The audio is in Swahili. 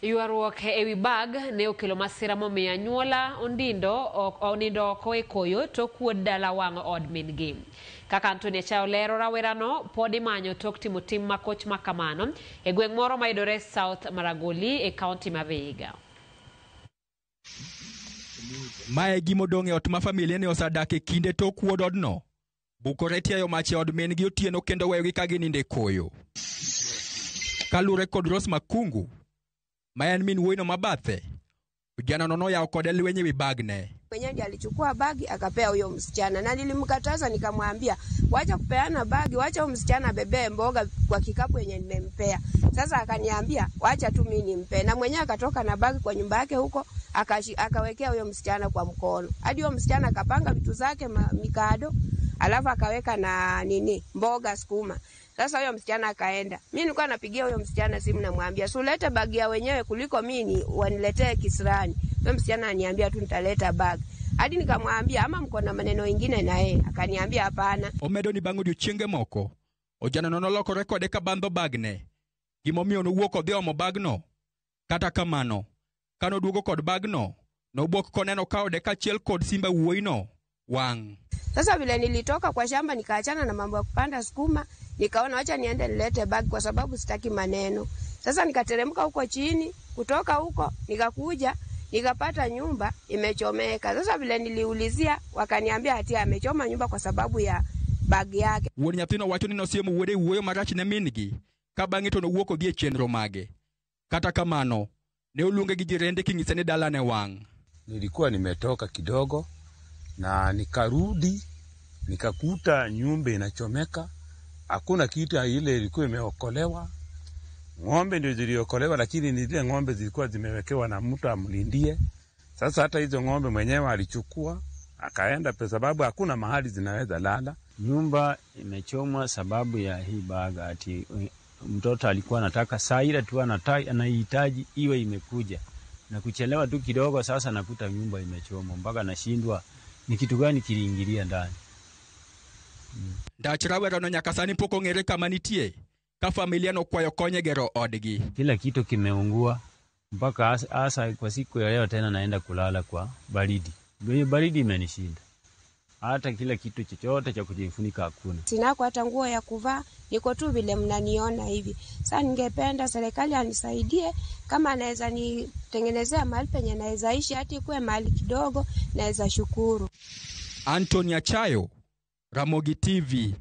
Yuaruok ewi bag ne okelo masira momiyo anyuola onindo koe koyo to kuod dala wang' od min gi. Kaka Antonia Chao lero, rawerano pod imanyo tok timo tim makoch makamano e gweng' moro mayudore South Maragoli e kaunti ma Vihiga. Mae gima odong' e ot ma familia ne osadak e kinde tok wuod odno. Bukore tiayo mach e od min gi otieno kendo weyogi ka ginindo e koyo. Kalure kod Rose Makungu, ma en min wuoyino mabathe, ujana nono yao kode lwenye ewi bagne. Mwenyewe ndiye alichukua bagi akapea huyo msichana, na nilimkataza nikamwambia wacha kupeana bagi, wacha huyo msichana abebe mboga kwa kikapu yenye nimempea. Sasa akaniambia wacha tu mimi nimpe, na mwenyewe akatoka na bagi kwa nyumba yake huko akawekea huyo msichana kwa mkono. Hadi huyo msichana akapanga vitu zake mikado, alafu akaweka na mboga sukuma. Sasa huyo msichana akaenda. Mimi nilikuwa napigia huyo msichana simu namwambia, "Sulete bagi ya wenyewe kuliko mimi waniletee kisirani." Huyo msichana ananiambia tu nitaleta bagi. Hadi nikamwambia ama mko na maneno mengine na yeye? Akaniambia hapana. Omedo ni bangu diuchienge moko. Ojana nono loko rekode ka bando bagne. Gimomiyo nowuok odhi omo bagno. Kata kamano, kano duogo kod bagno, nobuok koneno ka ode kachiel kod simba wuoyino wang'. Sasa vile nilitoka kwa shamba nikaachana na mambo ya kupanda sukuma, nikaona acha niende nilete bagi kwa sababu sitaki maneno. Sasa nikateremka huko chini, kutoka huko nikakuja, nikapata nyumba imechomeka. Sasa vile niliulizia wakaniambia ati amechoma nyumba kwa sababu ya bagi yake. Wuon nyathino wacho ni nosiemo wuode wuoyo marach ne min gi, ka bang'e to nowuok odhi e chenro mage. Kata kamano, ne oluonge gi jirende king'ise ni dala ne wang'. Nilikuwa nimetoka kidogo na nikarudi nikakuta nyumba inachomeka. Hakuna kitu ile ilikuwa imeokolewa. Ng'ombe ndio ziliokolewa, lakini ni zile ng'ombe zilikuwa zimewekewa na mtu amlindie. Sasa hata hizo ng'ombe mwenyewe alichukua akaenda kwa sababu hakuna mahali zinaweza lala. Nyumba imechomwa sababu ya hii baga, ati mtoto alikuwa anataka saa ile tu anahitaji iwe imekuja. Na kuchelewa tu kidogo sasa nakuta nyumba imechomwa mpaka nashindwa ni kitu gani kiliingilia ndani. Dachrawero nyaka sani pok ong'ere kama nitie ka familia no kwayo konye gero odgi. Kila kitu kimeungua mpaka asa kwa siku ya leo tena naenda kulala kwa baridi. Hiyo baridi imenishinda. Hata kila kitu chochote cha kujifunika hakuna. Sinako hata nguo ya kuvaa, niko tu vile mnaniona hivi. Sasa ningependa serikali anisaidie kama anaweza nitengenezea mahali penye naweza ishi hata ikuwe mahali kidogo, naweza shukuru. Antonia Chao, Ramogi TV.